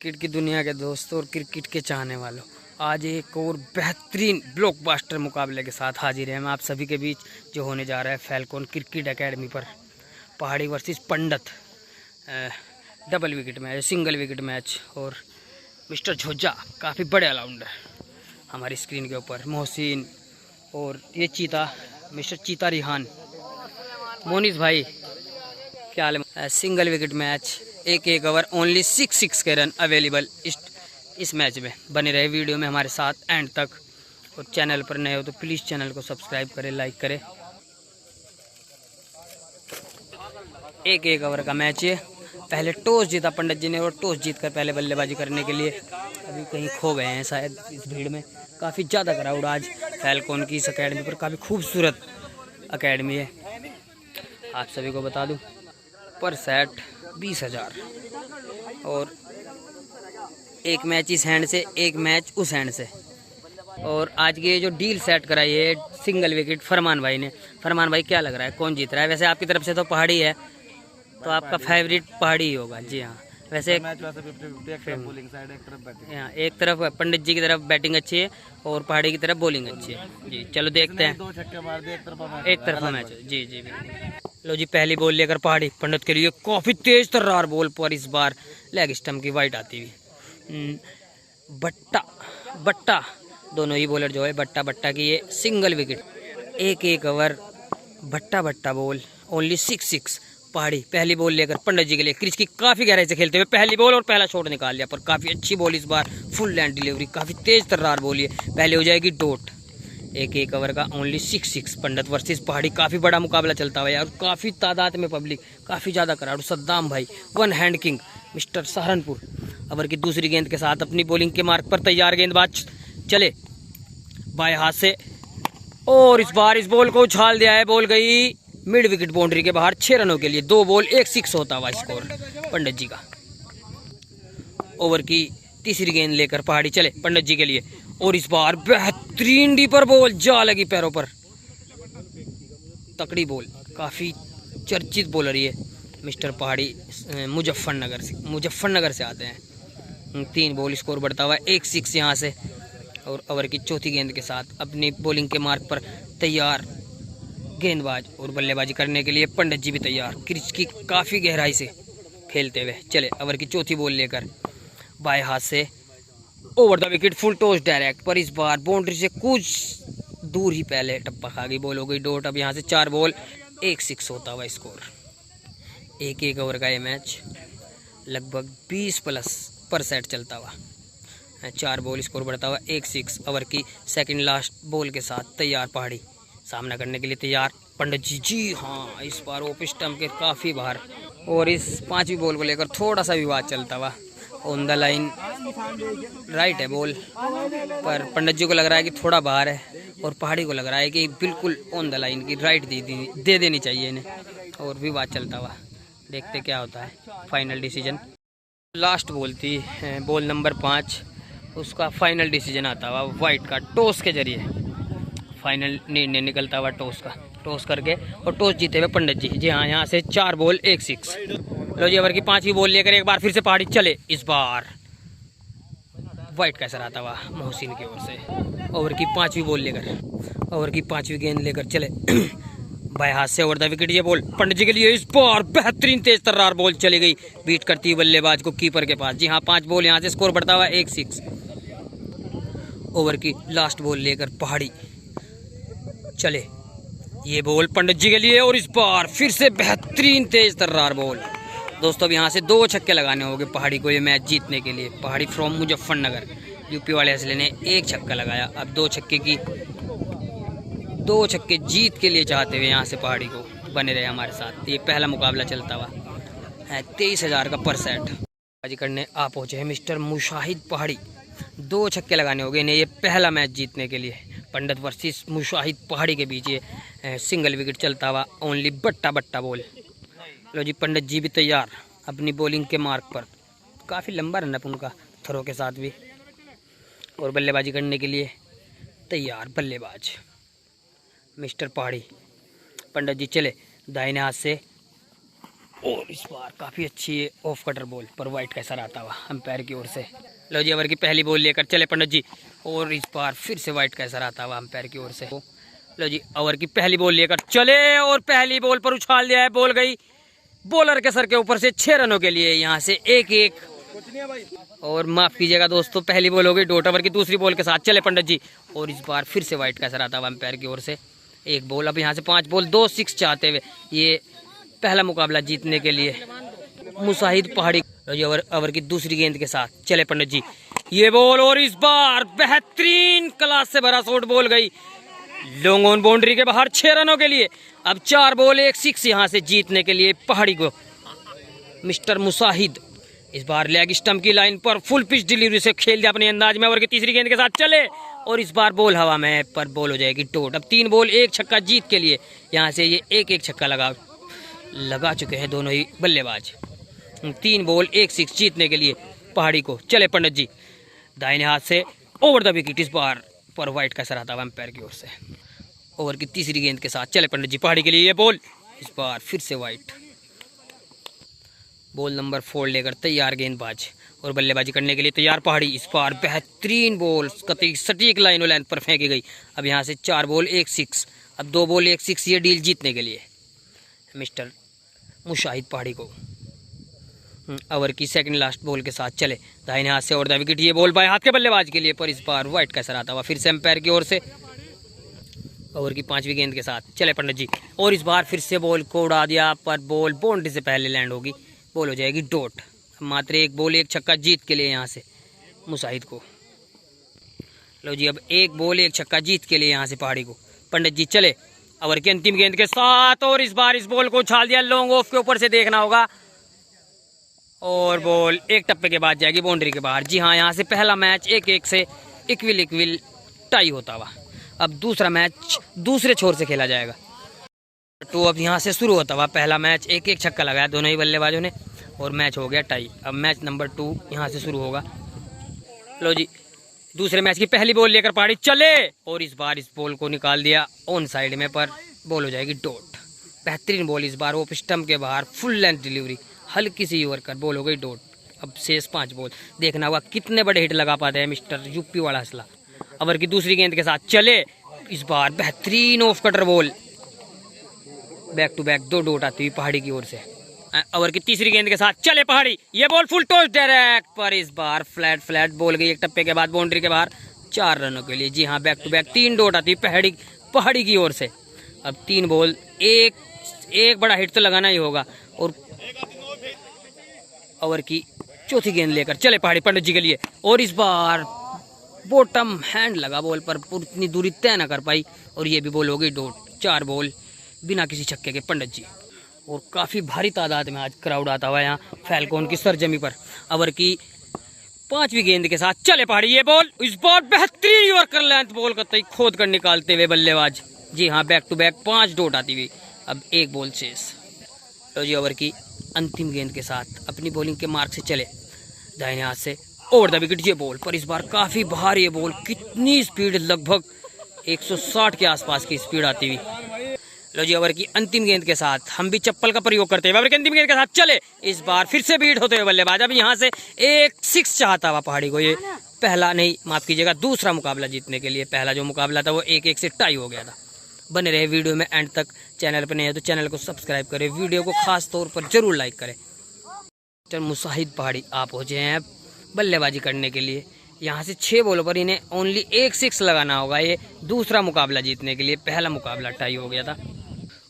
Cricket की दुनिया के दोस्तों और क्रिकेट के चाहने वालों, आज एक और बेहतरीन ब्लॉकबस्टर मुकाबले के साथ हाजिर हैं हम आप सभी के बीच, जो होने जा रहा है फैल्कॉन क्रिकेट एकेडमी पर। Pahadi versus Pandit, double wicket match, single wicket match. और मिस्टर झोजा काफ़ी बड़े ऑलराउंडर हमारी स्क्रीन के ऊपर, मोहसिन और ये चीता, मिस्टर चीता रिहान, मोनिस भाई, क्या हाल है। सिंगल विकेट मैच, एक ओवर, ओनली 6 के रन अवेलेबल इस मैच में। बने रहे वीडियो में हमारे साथ एंड तक। और चैनल पर नए हो तो प्लीज़ चैनल को सब्सक्राइब करें, लाइक करें। एक ओवर का मैच है। पहले टॉस जीता पंडित जी ने और टॉस जीतकर पहले बल्लेबाजी करने के लिए अभी कहीं खो गए हैं शायद इस भीड़ में। काफ़ी ज़्यादा क्राउड आज फैल्कॉन की इस अकेडमी पर, काफ़ी खूबसूरत अकेडमी है। आप सभी को बता दूं, पर सेट 20,000 और एक मैच इस हैंड से, एक मैच उस हैंड से। और आज की जो डील सेट कराई है सिंगल विकेट फरमान भाई ने। फरमान भाई, क्या लग रहा है कौन जीत रहा है? वैसे आपकी तरफ से तो पहाड़ी है, तो आपका फेवरेट पहाड़ी ही होगा। जी हाँ, वैसे एक तरफ पंडित जी की तरफ बैटिंग अच्छी है और पहाड़ी की तरफ बॉलिंग अच्छी है। जी चलो देखते हैं। एक तरफा मैच है। जी जी लो जी, पहली बॉल लेकर पहाड़ी पंडित के लिए काफ़ी तेज तर्रार बॉल पर इस बार लेग स्टंप की वाइट आती हुई। बट्टा बट्टा दोनों ही बॉलर जो है बट्टा की ये सिंगल विकेट। एक ओवर, बट्टा बॉल, ओनली 6 पहाड़ी पहली बॉल लेकर पंडित जी के लिए क्रीज की काफ़ी गहराई से खेलते हुए पहली बॉल और पहला शॉट निकाल लिया। पर काफ़ी अच्छी बॉल इस बार, फुल लैंड डिलीवरी, काफ़ी तेज तर्रार बॉल है, पहले हो जाएगी डॉट। एक ओवर का ओनली 6 पंडित वर्सेस पहाड़ी। काफ़ी बड़ा मुकाबला चलता हुआ है और काफ़ी तादाद में पब्लिक, काफ़ी ज़्यादा क्राउड। सद्दाम भाई, one hand king, mister Saharanpur, over की दूसरी गेंद के साथ अपनी बॉलिंग के मार्क पर तैयार। गेंदबाज चले बाएं हाथ से और इस बार इस बॉल को उछाल दिया है। बॉल गई मिड विकेट बाउंड्री के बाहर 6 रनों के लिए। 2 बॉल 1 6 होता हुआ स्कोर पंडित जी का। ओवर की तीसरी गेंद लेकर पहाड़ी चले पंडित जी के लिए और इस बार बेहतरीन डीपर बॉल, जा लगी पैरों पर, तकड़ी बॉल। काफ़ी चर्चित बॉलर ये मिस्टर पहाड़ी, मुजफ्फरनगर से आते हैं। 3 बॉल, स्कोर बढ़ता हुआ 1 6 यहाँ से। और ओवर की चौथी गेंद के साथ अपनी बॉलिंग के मार्क पर तैयार गेंदबाज और बल्लेबाजी करने के लिए पंडित जी भी तैयार, क्रीज की काफ़ी गहराई से खेलते हुए चले। ओवर की चौथी बॉल लेकर बाएं हाथ से over the wicket, full toss direct, पर इस बार बाउंड्री से कुछ दूर ही पहले टप्पा खा गई, बॉल हो गई डॉट। अब यहाँ से 4 बॉल 1 6 होता हुआ स्कोर। एक ओवर का ये मैच लगभग 20+ पर सेट चलता हुआ। 4 बॉल, स्कोर बढ़ता हुआ 1 6। ओवर की सेकंड लास्ट बॉल के साथ तैयार पहाड़ी, सामना करने के लिए तैयार पंडित जी। जी हाँ, इस बार ऑफ स्टंप के काफ़ी बाहर। और इस 5वीं बॉल को लेकर थोड़ा सा विवाद चलता हुआ। ऑन द लाइन राइट है बॉल, पर पंडित जी को लग रहा है कि थोड़ा बाहर है और पहाड़ी को लग रहा है कि बिल्कुल ऑन द लाइन की राइट दे देनी चाहिए इन्हें। और विवाद चलता हुआ, देखते क्या होता है फाइनल डिसीजन। लास्ट बॉल थी, बॉल नंबर 5, उसका फाइनल डिसीजन आता हुआ वाइट का, टॉस के जरिए फाइनल निर्णय निकलता हुआ टॉस का। टॉस करके और टॉस जीते हुए पंडित जी। जी हाँ, यहाँ से 4 बॉल 1 6। लो जी, ओवर की 5वीं बॉल लेकर एक बार फिर से पहाड़ी चले। इस बार वाइट का असर आता हुआ मोहसिन की ओर से। ओवर की 5वीं बॉल लेकर, ओवर की 5वीं गेंद लेकर चले बाएं हाथ से ओवर द विकेट। ये बॉल पंडित जी के लिए, इस बार बेहतरीन तेज तर्रार बॉल चली गई, बीट करती हुई बल्लेबाज को कीपर के पास। जी हाँ, 5 बॉल यहाँ से, स्कोर बढ़ता हुआ 1 6। ओवर की लास्ट बॉल लेकर पहाड़ी चले, ये बॉल पंडित जी के लिए और इस बार फिर से बेहतरीन तेज तर्रार बॉल। दोस्तों, अब यहाँ से 2 छक्के लगाने होंगे पहाड़ी को ये मैच जीतने के लिए। पहाड़ी फ्रॉम मुजफ्फरनगर, यूपी वाले असले ने 1 छक्का लगाया। अब 2 छक्के जीत के लिए चाहते हुए यहाँ से पहाड़ी को बने रहे हमारे साथ। ये पहला मुकाबला चलता हुआ है 23,000 का पर सेट। बाजी करने आ पहुँचे हैं मिस्टर मुशाहिद पहाड़ी। 2 छक्के लगाने होंगे इन्हें ये पहला मैच जीतने के लिए। पंडित वर्सेस मुशाहिद पहाड़ी के बीच ये सिंगल विकेट चलता हुआ, ओनली बट्टा बॉल। लो जी, पंडित जी भी तैयार अपनी बॉलिंग के मार्क पर। काफ़ी लंबा रन अप उनका, थ्रो के साथ भी। और बल्लेबाजी करने के लिए तैयार बल्लेबाज मिस्टर पहाड़ी। पंडित जी चले दाहिने हाथ से और इस बार काफ़ी अच्छी ऑफ कटर बॉल पर वाइट का असर आता हुआ अंपायर की ओर से। लो जी ओवर की पहली बॉल लेकर चले पंडित जी, और इस बार फिर से वाइट का असर आता हुआ अंपायर की ओर से। लो जी ओवर की पहली बॉल लेकर चले और पहली बॉल पर उछाल दिया है, बॉल गई बॉलर के सर के ऊपर से 6 रनों के लिए। यहाँ से 1-1। और माफ कीजिएगा दोस्तों, पहली बॉल हो गई डॉट। ओवर की दूसरी बॉल के साथ चले पंडित जी, और इस बार फिर से वाइट का असर आता हुआ अंपायर की ओर से। 1 बॉल। अब यहाँ से 5 बॉल 2 6 चाहते हुए ये पहला मुकाबला जीतने के लिए मुसाहिद पहाड़ी। ओवर की दूसरी गेंद के साथ चले पंडित जी, ये बॉल, और इस बार बेहतरीन क्लास से भरा शॉट बॉल गई लॉन्ग ऑन बाउंड्री के बाहर 6 रनों के लिए। अब 4 बॉल 1 6 यहाँ से जीतने के लिए पहाड़ी को मिस्टर मुसाहिद। इस बार लेग स्टंप की लाइन पर फुल पिच डिलीवरी से खेल दिया अपने अंदाज में। ओवर की तीसरी गेंद के साथ चले, और इस बार बॉल हवा में पर बॉल हो जाएगी डॉट। अब 3 बॉल 1 छक्का जीत के लिए यहाँ से ये 1-1 छक्का लगा चुके हैं दोनों ही बल्लेबाज। 3 बॉल 1 6 जीतने के लिए पहाड़ी को चले पंडित जी, दाहिने हाथ से ओवर द विकेट। इस बार पर वाइट का असर आता हुआ अंपायर की ओर से। ओवर की तीसरी गेंद के साथ चले पंडित जी, पहाड़ी के लिए ये बॉल, इस बार फिर से वाइट। बॉल नंबर 4 लेकर तैयार गेंदबाज और बल्लेबाजी करने के लिए तैयार पहाड़ी। इस बार बेहतरीन बॉल कतई सटीक लाइन और लेंथ पर फेंकी गई। अब यहाँ से 4 बॉल 1 6। अब 2 बॉल 1 6 ये डील जीतने के लिए मिस्टर मुशाहिद पहाड़ी को। ओवर की सेकंड लास्ट बॉल के साथ चले, दाहिने हाथ से ओवर द विकेट, ये बॉल बाएं हाथ के बल्लेबाज के लिए, पर इस बार वाइट का असर आता हुआ फिर से अंपायर की ओर से। ओवर की 5वीं गेंद के साथ चले पंडित जी, और इस बार फिर से बॉल को उड़ा दिया, पर बॉल बाउंड्री से पहले लैंड होगी, बॉल हो जाएगी डॉट। मात्र 1 बॉल 1 छक्का जीत के लिए यहाँ से मुसाहिद को। लो जी अब 1 बॉल 1 छक्का जीत के लिए यहाँ से पहाड़ी को पंडित जी चले। ओवर की अंतिम गेंद के साथ, और इस बार इस बॉल को उछाल दिया लॉन्ग ऑफ के ऊपर से, देखना होगा, और बॉल 1 टप्पे के बाद जाएगी बाउंड्री के बाहर। जी हाँ, यहाँ से पहला मैच 1-1 से इक्विल टाई होता हुआ। अब दूसरा मैच दूसरे छोर से खेला जाएगा। तो अब यहाँ से शुरू होता हुआ पहला मैच 1-1 छक्का लगाया दोनों ही बल्लेबाजों ने, और मैच हो गया टाई। अब मैच नंबर 2 यहाँ से शुरू होगा। लो जी दूसरे मैच की पहली बॉल लेकर पहाड़ी चले, और इस बार इस बॉल को निकाल दिया ऑन साइड में, पर बॉल हो जाएगी डॉट। बेहतरीन बॉल, इस बार वो स्टंप के बाहर फुल लेंथ डिलीवरी, हल्की सी ओवर कर बॉल हो गई डॉट। अब शेष 5 बॉल, देखना होगा कितने बड़े हिट लगा पाते हैं मिस्टर यूपी वाला हंसला। ओवर की दूसरी गेंद के साथ चले, इस बार बेहतरीन off cutter ball, back to back 2 dot आती हुई पहाड़ी की ओर से। ओवर की तीसरी गेंद के साथ चले पहाड़ी, ये बॉल फुल टॉस डायरेक्ट, पर इस बार फ्लैट बॉल गई 1 टप्पे के बाद बाउंड्री के बाहर 4 रनों के लिए। जी हाँ, बैक टू बैक 3 डॉट आती हुई पहाड़ी की ओर से। अब 3 बॉल एक बड़ा हिट तो लगाना ही होगा, और ओवर की चौथी गेंद लेकर चले पहाड़ी पंडित जी के लिए, और इस बार बॉटम हैंड लगा बॉल पर, उतनी दूरी तय न कर पाई, और ये भी बॉल हो गई डॉट। 4 बॉल बिना किसी छक्के के पंडित जी। और काफ़ी भारी तादाद में आज क्राउड आता हुआ है यहाँ फैल्कॉन की सरजमी पर। ओवर की 5वीं गेंद के साथ चले पहाड़ी, ये बॉल, इस बार बेहतरीन यॉर्कर लेंथ बॉल कतई खोद कर निकालते हुए बल्लेबाज। जी हाँ, बैक टू बैक 5 डॉट आती हुई। अब 1 बॉल शेष। तो जी ओवर की अंतिम गेंद के साथ अपनी बॉलिंग के मार्क से चले, दाहिने हाथ से ओवर द विकेट, ये बॉल, पर इस बार काफ़ी भारी है बॉल, कितनी स्पीड, लगभग 160 के आसपास की स्पीड आती हुई। लो जी ओवर की अंतिम गेंद के साथ हम भी चप्पल का प्रयोग करते हैं। ओवर की अंतिम गेंद के साथ चले, इस बार फिर से बीट होते हुए बल्लेबाज। अब यहाँ से 1 6 चाहता हुआ पहाड़ी को, ये पहला नहीं, माफ कीजिएगा, दूसरा मुकाबला जीतने के लिए। पहला जो मुकाबला था वो 1-1 से टाई हो गया था। बने रहे वीडियो में एंड तक। चैनल पर नहीं है तो चैनल को सब्सक्राइब करें, वीडियो को खास तौर पर जरूर लाइक करें। मिस्टर मुसाहिद पहाड़ी आप पहुँचे हैं बल्लेबाजी करने के लिए। यहाँ से 6 बॉलों पर इन्हें ओनली 1 6 लगाना होगा, ये दूसरा मुकाबला जीतने के लिए। पहला मुकाबला टाई हो गया था।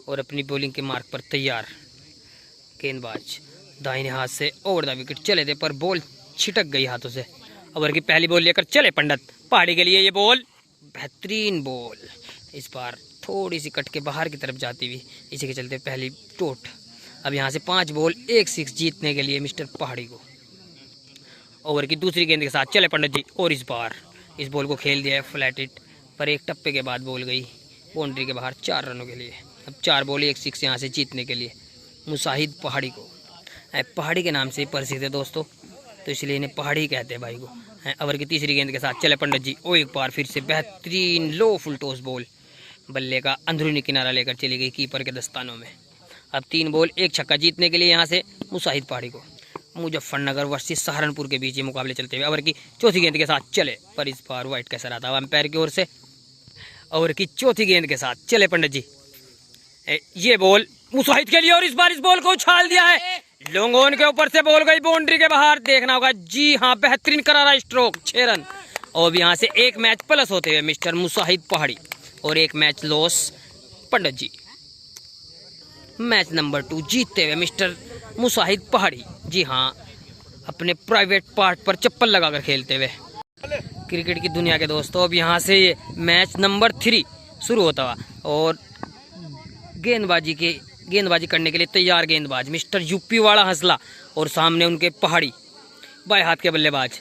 और अपनी बॉलिंग के मार्क पर तैयार गेंदबाज दाहिने हाथ से ओवर द विकेट चले थे, पर बॉल छिटक गई हाथों से। ओवर की पहली बॉल लेकर चले पंडित पहाड़ी के लिए, ये बॉल, बेहतरीन बॉल, इस बार थोड़ी सी कट के बाहर की तरफ जाती हुई, इसी के चलते पहली डॉट। अब यहाँ से 5 बॉल 1 6 जीतने के लिए मिस्टर पहाड़ी को। ओवर की दूसरी गेंद के साथ चले पंडित जी, और इस बार इस बॉल को खेल दिया है फ्लैट हिट, पर 1 टप्पे के बाद बॉल गई बाउंड्री के बाहर 4 रनों के लिए। अब 4 बॉल 1 6 यहाँ से जीतने के लिए मुसाहिद पहाड़ी को। पहाड़ी के नाम से प्रसिद्ध है दोस्तों, तो इसलिए इन्हें पहाड़ी कहते हैं भाई को। ओवर की तीसरी गेंद के साथ चले पंडित जी, और एक बार फिर से बेहतरीन लो फुल टॉस बॉल, बल्ले का अंदरूनी किनारा लेकर चली गई कीपर के दस्तानों में। अब 3 बॉल 1 छक्का जीतने के लिए यहाँ से मुसाहिद पहाड़ी को। मुजफ्फरनगर वर्सेस सहारनपुर के बीच ये मुकाबले चलते हुए ओवर की चौथी गेंद के साथ चले, पर इस बार वाइट का असर आता है अंपायर की ओर से। ओवर की चौथी गेंद के साथ चले पंडित जी, ये बॉल मुसाहिद के लिए और इस बार इस बॉल को उछाल दिया है, लॉन्ग ऑन के ऊपर से बॉल गई बाउंड्री के बाहर। देखना होगा, जी हाँ, बेहतरीन करारा स्ट्रोक, 6 रन। और यहाँ से 1 मैच प्लस होते हुए मिस्टर मुसाहिद पहाड़ी और 1 मैच लॉस पंडित जी। मैच नंबर 2 जीतते हुए मिस्टर मुसाहिद पहाड़ी, जी हाँ, अपने प्राइवेट पार्ट पर चप्पल लगाकर खेलते हुए। क्रिकेट की दुनिया के दोस्तों, अब यहाँ से ये मैच नंबर 3 शुरू होता हुआ और गेंदबाजी करने के लिए तैयार गेंदबाज मिस्टर यूपी वाला हंसला और सामने उनके पहाड़ी बाएं हाथ के बल्लेबाज।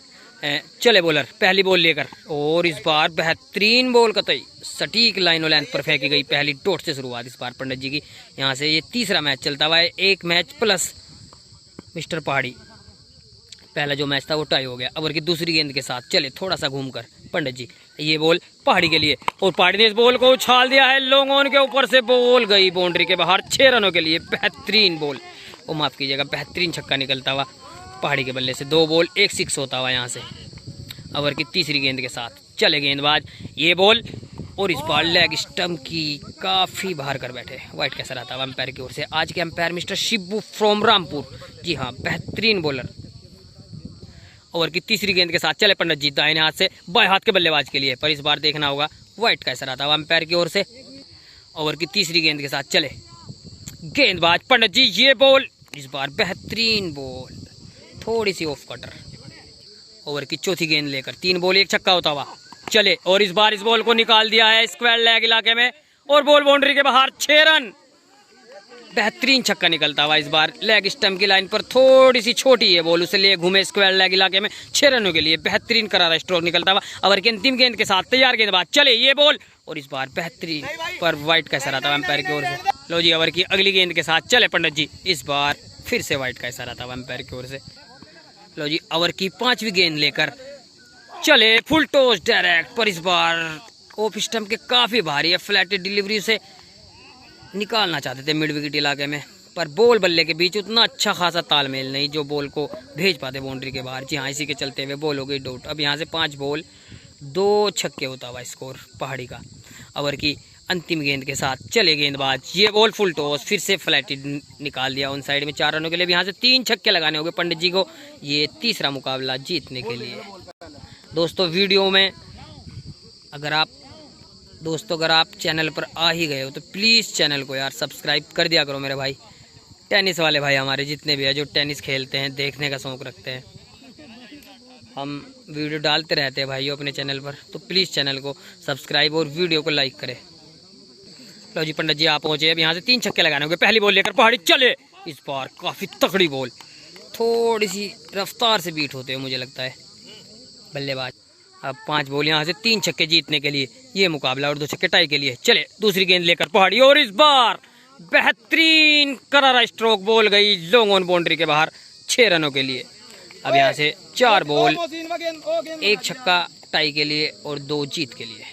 चले बॉलर पहली बॉल लेकर और इस बार बेहतरीन बॉल कतई सटीक लाइन और लेंथ पर फेंकी गई, पहली डॉट से शुरुआत इस बार पंडित जी की। यहाँ से ये तीसरा मैच चलता हुआ है, 1 मैच प्लस मिस्टर पहाड़ी। पहला जो मैच था वो टाई हो गया। ओवर की दूसरी गेंद के साथ चले थोड़ा सा घूमकर पंडित जी, ये बॉल पहाड़ी के लिए और पहाड़ी ने इस बॉल को उछाल दिया है, लॉन्ग ऑन के ऊपर से बॉल गई बाउंड्री के बाहर, 6 रनों के लिए बेहतरीन बॉल, वो माफ कीजिएगा बेहतरीन छक्का निकलता हुआ पहाड़ी के बल्ले से। 2 बॉल 1 6 होता हुआ यहाँ से। ओवर की तीसरी गेंद के साथ चले गेंदबाज, ये बॉल और इस बार लेग स्टंप की काफ़ी बाहर कर बैठे, वाइट का असर आता हुआ अंपायर की ओर से। आज के umpire mister Shibu from Rampur, जी हाँ, बेहतरीन बॉलर। ओवर की तीसरी गेंद के साथ चले पंडित जी दाहिने हाथ से बाएं हाथ के बल्लेबाज के लिए, पर इस बार देखना होगा वाइट का असर आता हुआ अंपायर की ओर से। ओवर की तीसरी गेंद के साथ चले गेंदबाज पंडित जी, ये बॉल इस बार बेहतरीन बॉल, थोड़ी सी ऑफ कटर। ओवर की चौथी गेंद लेकर 3 बॉल 1 छक्का होता हुआ चले और इस बार इस बॉल को निकाल दिया है स्क्वायर लेग इलाके में और बॉल बाउंड्री के बाहर, 6 रन। बेहतरीन छक्का निकलता हुआ इस बार लेग स्टंप की लाइन पर, थोड़ी सी छोटी है बॉल, उसे लिए घूमे स्क्वायर लेग इलाके में, 6 रनों के लिए बेहतरीन करारा स्ट्रोक निकलता हुआ। ओवर की अंतिम गेंद के साथ तैयार गेंदबाज चले, ये बॉल और इस बार बेहतरीन, पर वाइट का असर आता हुआ अंपायर की ओर से। लो जी, ओवर की अगली गेंद के साथ चले पंडित जी, इस बार फिर से वाइट का असर आता हुआ अंपायर की ओर से। लो जी, ओवर की 5वीं गेंद लेकर चले फुल टॉस डायरेक्ट, पर इस बार ऑफ स्टंप के काफ़ी भारी है, फ्लैट डिलीवरी से निकालना चाहते थे मिड विकेट इलाके में, पर बॉल बल्ले के बीच उतना अच्छा खासा तालमेल नहीं जो बॉल को भेज पाते बाउंड्री के बाहर। जी हाँ, इसी के चलते हुए बॉल हो गई डॉट। अब यहाँ से 5 बॉल 2 छक्के होता हुआ स्कोर पहाड़ी का। ओवर की अंतिम गेंद के साथ चले गेंदबाज, ये बॉल फुल टॉस, फिर से फ्लैटेड निकाल दिया उन साइड में, 4 रनों के लिए। यहाँ से 3 छक्के लगाने होंगे पंडित जी को ये तीसरा मुकाबला जीतने के लिए। दोस्तों, वीडियो में अगर आप चैनल पर आ ही गए हो तो प्लीज़ चैनल को यार सब्सक्राइब कर दिया करो मेरे भाई। टेनिस वाले भाई हमारे जितने भी हैं जो टेनिस खेलते हैं, देखने का शौक़ रखते हैं, हम वीडियो डालते रहते हैं भाइयों अपने चैनल पर, तो प्लीज़ चैनल को सब्सक्राइब और वीडियो को लाइक करें। लो जी पंडित जी, आप पहुँचे। अब यहाँ से 3 छक्के लगाने होंगे। पहली बॉल लेकर पहाड़ी चले, इस बार काफ़ी तगड़ी बॉल, थोड़ी सी रफ्तार से बीट होते हुए मुझे लगता है बल्लेबाज। अब 5 बॉल यहाँ से 3 छक्के जीतने के लिए ये मुकाबला और 2 छक्के टाई के लिए। चले दूसरी गेंद लेकर पहाड़ी और इस बार बेहतरीन करारा स्ट्रोक, बॉल गई लॉन्ग ऑन बाउंड्री के बाहर, 6 रनों के लिए। अब यहाँ से 4 बॉल 1 छक्का टाई के लिए और 2 जीत के लिए।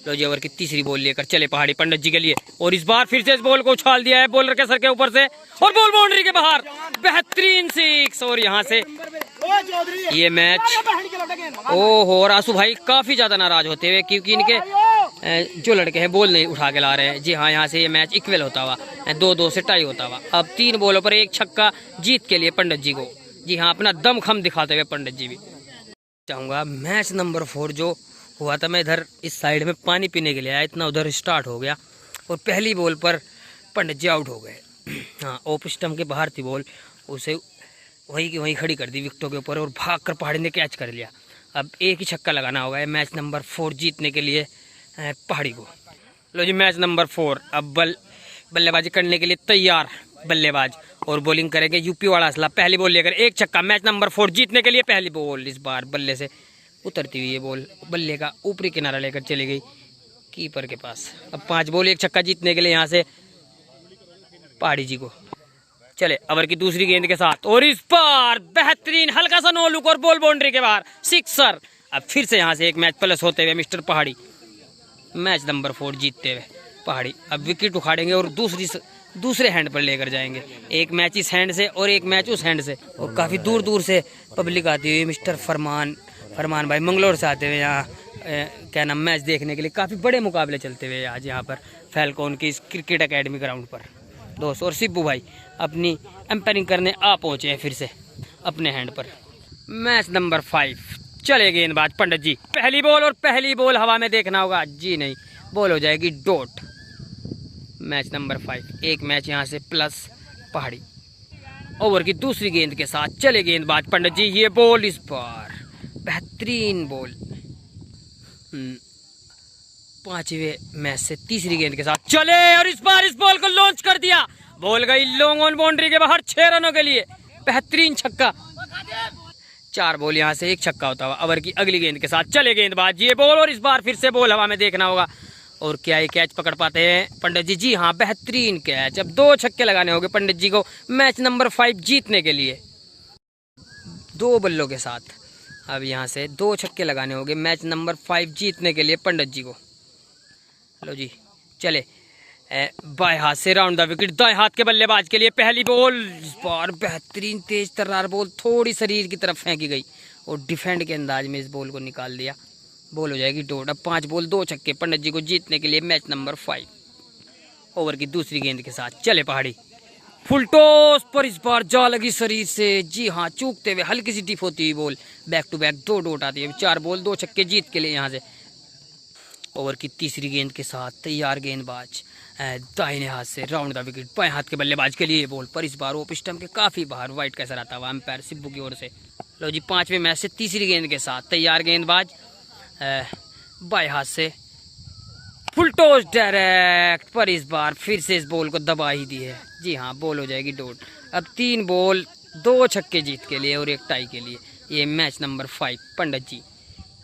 लो जी, ओवर की तीसरी बॉल लेकर चले पहाड़ी पंडित जी के लिए और इस बार फिर से इस बॉल को उछाल दिया है बॉलर के सर के ऊपर से और बॉल बाउंड्री के बाहर, बेहतरीन 6। और यहाँ से ये मैच ओहो, और आंसू भाई काफी ज्यादा नाराज होते हुए क्योंकि इनके जो लड़के हैं बॉल नहीं उठा के ला रहे हैं। जी हाँ, यहाँ से ये मैच इक्वल होता हुआ 2-2 से टाई होता हुआ। अब 3 बॉलों पर 1 छक्का जीत के लिए पंडित जी को। जी हाँ, अपना दम खम दिखाते हुए पंडित जी भी। चाहूँगा मैच नंबर 4 जो हुआ था, मैं इधर इस साइड में पानी पीने के लिए आया, इतना उधर स्टार्ट हो गया और पहली बॉल पर पंडित जी आउट हो गए। हाँ, ऑफ स्टंप के बाहर थी बॉल, उसे वहीं की वहीं खड़ी कर दी विकेटों के ऊपर और भागकर पहाड़ी ने कैच कर लिया। अब 1 ही छक्का लगाना होगा मैच नंबर 4 जीतने के लिए पहाड़ी को। लो जी, मैच नंबर 4। अब बल्लेबाजी करने के लिए तैयार बल्लेबाज और बॉलिंग करेंगे यूपी वाला असला। पहली बॉल लेकर 1 छक्का, मैच नंबर 4 जीतने के लिए पहली बॉल, इस बार बल्ले से उतरती हुई ये बॉल बल्ले का ऊपरी किनारा लेकर चली गई कीपर के पास। अब 5 बॉल 1 छक्का जीतने के लिए यहाँ से पहाड़ी जी को। चले ओवर की दूसरी गेंद के साथ और इस बार बेहतरीन हल्का सा नो लुक और बॉल बाउंड्री के बाहर, 6। अब फिर से यहाँ से 1 मैच प्लस होते हुए मिस्टर पहाड़ी मैच नंबर 4 जीतते हुए पहाड़ी अब विकेट उखाड़ेंगे और दूसरे हैंड पर लेकर जाएंगे। एक मैच इस हैंड से और एक मैच उस हैंड से। और काफ़ी दूर दूर से पब्लिक आती हुई मिस्टर फरमान भाई मंगलोर से आते हुए यहाँ क्या नाम मैच देखने के लिए। काफ़ी बड़े मुकाबले चलते हुए आज यहाँ पर फैल्कॉन की इस क्रिकेट एकेडमी ग्राउंड पर दोस्त। और सिब्बू भाई अपनी एम्पायरिंग करने आ पहुँचे हैं फिर से अपने हैंड पर। मैच नंबर 5 चले गेंदबाज पंडित जी। पहली बॉल और पहली बॉल हवा में देखना होगा जी नहीं, बॉल हो जाएगी डॉट। मैच नंबर 5 एक मैच यहाँ से प्लस पहाड़ी। ओवर की दूसरी गेंद के साथ चले गेंदबाज पंडित जी। ये बॉल इस बार बेहतरीन बॉल। 5वें मैच से तीसरी गेंद के साथ चले और इस बार इस बॉल को लॉन्च कर दिया। बॉल गई लॉन्ग ऑन बाउंड्री के बाहर 6 रनों के लिए। बेहतरीन छक्का। 4 बॉल यहाँ से एक छक्का होता हुआ। ओवर की अगली गेंद के साथ चले गेंदबाज। ये बॉल और इस बार फिर से बॉल हवा में देखना होगा। और क्या ये कैच पकड़ पाते हैं पंडित जी? जी हाँ, बेहतरीन कैच। अब 2 छक्के लगाने होंगे पंडित जी को मैच नंबर 5 जीतने के लिए। 2 बल्लों के साथ अब यहाँ से 2 छक्के लगाने होंगे मैच नंबर 5 जीतने के लिए पंडित जी को। लो जी चले। बाएं हाथ से राउंड द विकेट दाएं हाथ के बल्लेबाज के लिए पहली बॉल। इस बार बेहतरीन तेज तर्रार बॉल थोड़ी शरीर की तरफ फेंकी गई और डिफेंड के अंदाज में इस बॉल को निकाल दिया। बॉल हो जाएगी डॉट। अब 5 बॉल 2 छक्के पंडित जी को जीतने के लिए मैच नंबर 5। ओवर की दूसरी गेंद के साथ चले पहाड़ी। फुल टॉस पर इस बार जा लगी शरीर से। जी हाँ, चूकते हुए हल्की सी टिप होती हुई ball. Back to back 2 dot आती है। 4 बॉल 2 छक्के जीत के लिए यहाँ से। ओवर की तीसरी गेंद के साथ तैयार गेंदबाज दाहिने हाथ से राउंड द विकेट बाएं हाथ के बल्लेबाज के लिए बॉल। पर इस बार ऑफ स्टंप के काफ़ी बाहर वाइट का असर आता हुआ अंपायर सिब्बू की ओर से। लो जी 5वें मैच से तीसरी गेंद के साथ तैयार गेंदबाज बाएं हाथ से फुल टॉस डायरेक्ट। पर इस बार फिर से इस बॉल को दबा ही दी है। जी हाँ, बॉल हो जाएगी डॉट। अब 3 बॉल 2 छक्के जीत के लिए और 1 टाई के लिए ये मैच नंबर 5 पंडित जी।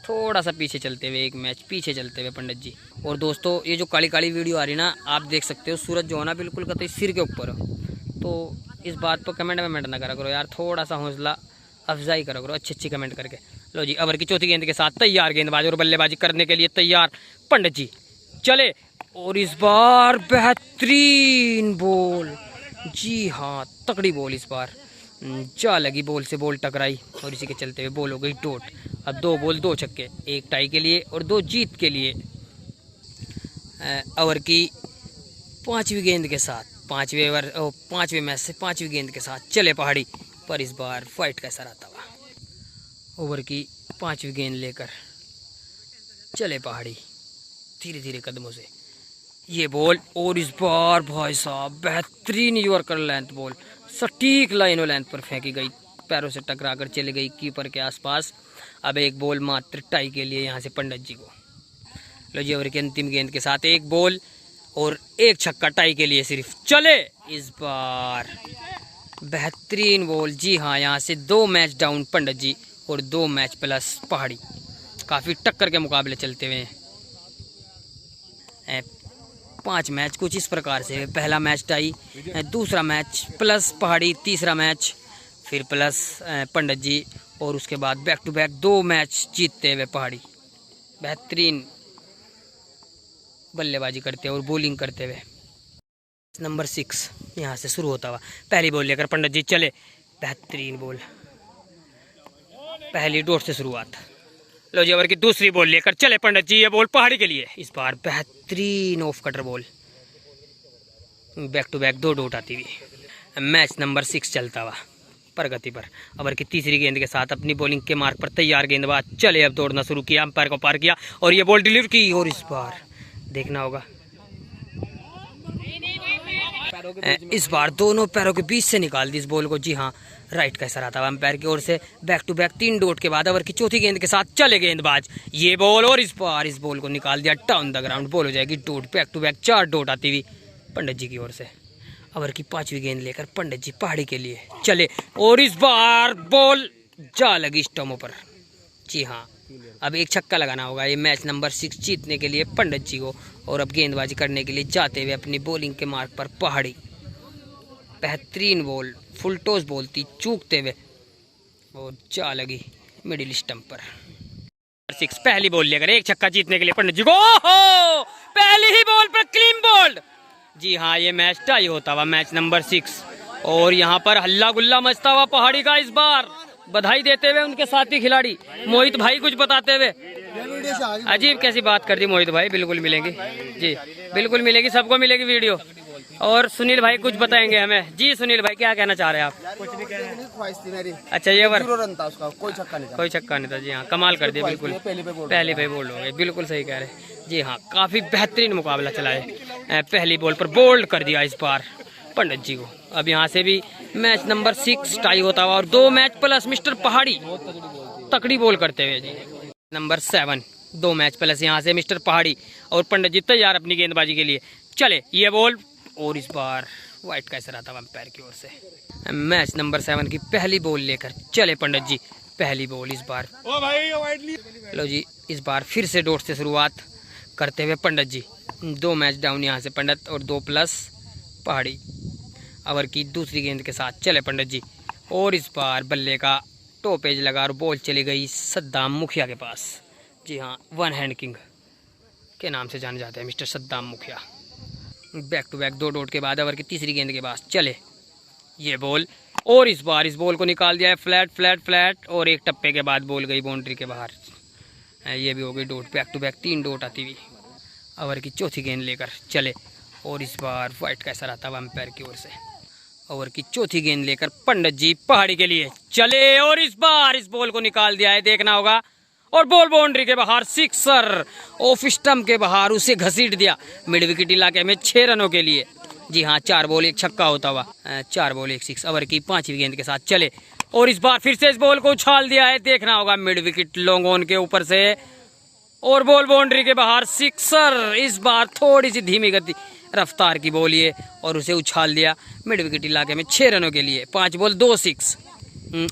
थोड़ा सा पीछे चलते हुए, एक मैच पीछे चलते हुए पंडित जी। और दोस्तों ये जो काली काली वीडियो आ रही ना, आप देख सकते हो सूरज जो है ना बिल्कुल कतई सिर के ऊपर हो। तो इस बात पर कमेंट ना करा करो यार, थोड़ा सा हौसला अफजाई करा करो अच्छी कमेंट करके। लो जी ओवर की चौथी गेंद के साथ तैयार गेंदबाज और बल्लेबाजी करने के लिए तैयार पंडित जी। चले और इस बार बेहतरीन बॉल। जी हाँ, तकड़ी बॉल इस बार जा लगी। बॉल से बॉल टकराई और इसी के चलते हुए बॉल हो गई डॉट। अब 2 बॉल 2 छक्के, 1 टाई के लिए और 2 जीत के लिए। ओवर की 5वीं गेंद के साथ 5वें मैच से 5वीं गेंद के साथ चले पहाड़ी। पर इस बार फाइट का असर आता हुआ। ओवर की 5वीं गेंद लेकर चले पहाड़ी धीरे धीरे कदमों से। ये बॉल और इस बार भाई साहब बेहतरीन यॉर्कर लेंथ बॉल सटीक लाइनों लेंथ पर फेंकी गई। पैरों से टकराकर चली गई कीपर के आसपास। अब 1 बॉल मात्र टाई के लिए यहाँ से पंडित जी को। लो जी ओवर की अंतिम गेंद के साथ 1 बॉल और 1 छक्का टाई के लिए सिर्फ। चले इस बार बेहतरीन बॉल। जी हाँ, यहाँ से 2 मैच डाउन पंडित जी और 2 मैच प्लस पहाड़ी। काफ़ी टक्कर के मुकाबले चलते हुए हैं। 5 मैच कुछ इस प्रकार से। पहला मैच टाई, दूसरा मैच प्लस पहाड़ी, तीसरा मैच फिर प्लस पंडित जी और उसके बाद बैक टू बैक 2 मैच जीतते हुए पहाड़ी। बेहतरीन बल्लेबाजी करते हुए और बॉलिंग करते हुए। नंबर 6 यहाँ से शुरू होता हुआ। पहली बॉल लेकर पंडित जी चले। बेहतरीन बॉल, पहली डॉट से शुरुआत। लो जी ओवर की दूसरी बॉल लेकर चले पंडित जी। ये बॉल पहाड़ी के लिए। इस बार बेहतरीन off cutter ball, back to back 2 dot आती हुई। मैच नंबर 6 चलता हुआ प्रगति पर। ओवर की तीसरी गेंद के साथ अपनी बॉलिंग के मार्क पर तैयार गेंदबाज चले। अब दौड़ना शुरू किया, अंपायर को पार किया और ये बॉल डिलीवर की। और इस बार देखना होगा, इस बार दोनों पैरों के बीच से निकाल दी इस बॉल को। जी हाँ, राइट का असर आता हुआ अंपायर की ओर से। बैक टू बैक 3 डॉट के बाद ओवर की चौथी गेंद के साथ चले गेंदबाज। ये बॉल और इस बार इस बॉल को निकाल दिया डाउन द ग्राउंड। बॉल हो जाएगी dot. Back to back 4 dot आती हुई पंडित जी की ओर से। ओवर की 5वीं गेंद लेकर पंडित जी पहाड़ी के लिए चले और इस बार बॉल जा लगी स्टम्पों पर। जी हाँ, अब 1 छक्का लगाना होगा ये मैच नंबर 6 जीतने के लिए पंडित जी को। और अब गेंदबाजी करने के लिए जाते हुए अपनी बॉलिंग के मार्क पर पहाड़ी। बेहतरीन बॉल, फुल टॉस बॉल थी, चूकते हुए और जा लगी मिडिल स्टंप पर। 6 पहली बॉल लेकर 1 छक्का जीतने के लिए पंडित जी को। ओहो, पहली ही बॉल पर क्लीन बोल्ड। जी हाँ, ये मैच टाई होता हुआ मैच नंबर 6 और यहाँ पर हल्ला गुल्ला मचता हुआ पहाड़ी का। इस बार बधाई देते हुए उनके साथी खिलाड़ी मोहित भाई कुछ बताते हुए। अजीब कैसी बात कर दी मोहित भाई, बिल्कुल मिलेंगी जी, बिल्कुल मिलेगी, सबको मिलेगी वीडियो। और सुनील भाई कुछ बताएंगे हमें। जी सुनील भाई क्या कहना चाह रहे हैं आप? कुछ नहीं कहना, ख्वाहिश थी मेरी। अच्छा ये बार उसका कोई छक्का नहीं था, कोई छक्का नहीं था। जी हाँ, कमाल कर दिया बिल्कुल, पहले पे बोल्ड हो गए, बिल्कुल सही कह रहे हैं। जी हाँ, काफी बेहतरीन मुकाबला चला है, पहली बॉल पर बोल्ड कर दिया इस बार पंडित जी को। अब यहाँ से भी मैच नंबर 6 टाई होता हुआ और 2 मैच प्लस मिस्टर पहाड़ी तकड़ी बॉल करते हुए। जी नंबर 7 2 मैच प्लस यहाँ से मिस्टर पहाड़ी और पंडित जी तैयार अपनी गेंदबाजी के लिए। चले ये बॉल और इस बार वाइट का असर आता अंपायर की ओर से। मैच नंबर 7 की पहली बॉल लेकर चले पंडित जी। पहली बॉल इस बार लो जी, इस बार फिर से डॉट से शुरुआत करते हुए पंडित जी। 2 मैच डाउन यहाँ से पंडित और 2 प्लस पहाड़ी। ओवर की दूसरी गेंद के साथ चले पंडित जी और इस बार बल्ले का टॉप एज लगा और बॉल चली गई सद्दाम मुखिया के पास। जी हाँ, 1 हैंड किंग के नाम से जाने जाते हैं मिस्टर सद्दाम मुखिया। बैक टू बैक 2 डॉट के बाद ओवर की तीसरी गेंद के बाद चले ये बॉल और इस बार इस बॉल को निकाल दिया है फ्लैट फ्लैट फ्लैट और एक टप्पे के बाद बॉल गई बाउंड्री के बाहर। ये भी हो गई dot, back to back 3 dot आती हुई। ओवर की चौथी गेंद लेकर चले और इस बार वाइट का असर आता हुआ अंपायर की ओर से। ओवर की चौथी गेंद लेकर पंडित जी पहाड़ी के लिए चले और इस बार इस बॉल को निकाल दिया है, देखना होगा, और बॉल बाउंड्री के बाहर, सिक्सर ऑफ स्टंप के बाहर उसे घसीट दिया मिड विकेट इलाके में 6 रनों के लिए। जी हाँ, 4 बॉल 1 छक्का होता हुआ, 4 बॉल 1 6। ओवर की 5वीं गेंद के साथ चले और इस बार फिर से इस बॉल को उछाल दिया है, देखना होगा, मिड विकेट लॉन्ग ऑन के ऊपर से और बॉल बाउंड्री के बाहर, सिक्सर। इस बार थोड़ी सी धीमी गति रफ्तार की बॉल ये और उसे उछाल दिया मिड विकेट इलाके में 6 रनों के लिए। 5 बॉल 2 6।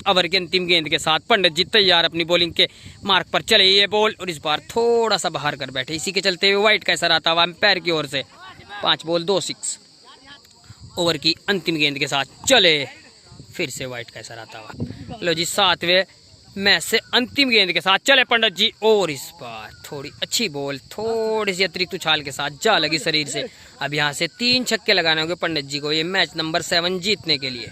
ओवर की अंतिम गेंद के साथ पंडित जी तैयार अपनी बॉलिंग के मार्क पर चले ये बॉल और इस बार थोड़ा सा बाहर कर बैठे, इसी के चलते हुए वाइट का असर आता हुआ अंपायर की ओर से। 5 बॉल 2 6। ओवर की अंतिम गेंद के साथ चले, फिर से वाइट का असर आता हुआ। लो जी, 7वें मैच से अंतिम गेंद के साथ चले पंडित जी और इस बार थोड़ी अच्छी बॉल थोड़ी सी अतिरिक्त उछाल के साथ जा लगी शरीर से। अब यहाँ से 3 छक्के लगाने होंगे पंडित जी को ये मैच नंबर 7 जीतने के लिए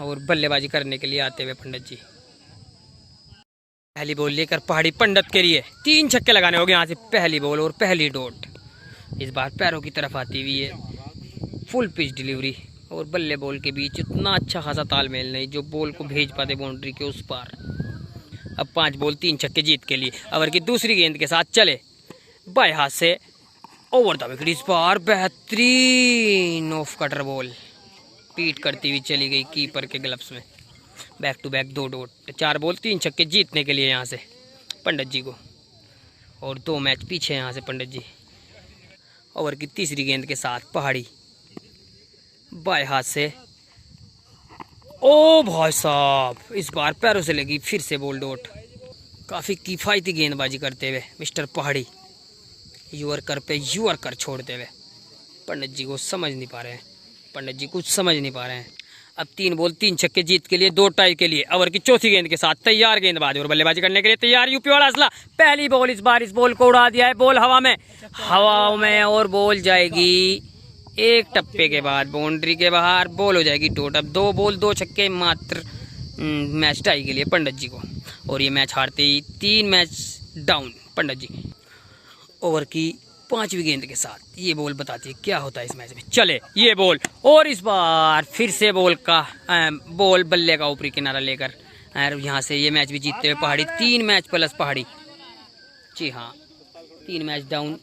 और बल्लेबाजी करने के लिए आते हुए पंडित जी। पहली बॉल लेकर पहाड़ी पंडित के लिए 3 छक्के लगाने होंगे यहाँ से। पहली बॉल और पहली डॉट इस बार पैरों की तरफ आती हुई है, फुल पिच डिलीवरी और बल्ले बॉल के बीच उतना अच्छा खासा तालमेल नहीं जो बॉल को भेज पाते बाउंड्री के उस पार। अब 5 बॉल 3 छक्के जीत के लिए। ओवर की दूसरी गेंद के साथ चले बाएं हाथ से ओवर द विकेट, इस बार बेहतरीन ऑफ कटर बॉल पीट करती हुई चली गई कीपर के ग्लव्स में। Back to back 2 dot, 4 ball 3 छक्के जीतने के लिए यहाँ से पंडित जी को और 2 मैच पीछे यहाँ से पंडित जी। ओवर की तीसरी गेंद के साथ पहाड़ी बाएं हाथ से, ओ भाई साहब, इस बार पैरों से लगी फिर से बॉल डॉट। काफ़ी किफ़ायती गेंदबाजी करते हुए मिस्टर पहाड़ी युअर्कर पे युअर्कर छोड़ते हुए पंडित जी को समझ नहीं पा रहे हैं, पंडित जी कुछ समझ नहीं पा रहे हैं। अब 3 बॉल 3 छक्के जीत के लिए 2 टाई के लिए। ओवर की चौथी गेंद के साथ तैयार गेंदबाज और बल्लेबाजी करने के लिए तैयार यूपी वाला असला। पहली बॉल, इस बार इस बॉल को उड़ा दिया है, बॉल हवा में और बॉल जाएगी एक टप्पे के बाद बाउंड्री के बाहर, बॉल हो जाएगी डॉट। अब 2 बॉल 2 छक्के मात्र मैच टाई के लिए पंडित जी को और ये मैच हारते ही 3 मैच डाउन पंडित जी। ओवर की 5वीं गेंद के साथ ये बॉल बताती है क्या होता है इस मैच में। चले ये बॉल और इस बार फिर से बॉल बल्ले का ऊपरी किनारा लेकर यहाँ से ये मैच भी जीतते हुए पहाड़ी। 3 मैच प्लस पहाड़ी। जी हाँ, 3 मैच डाउन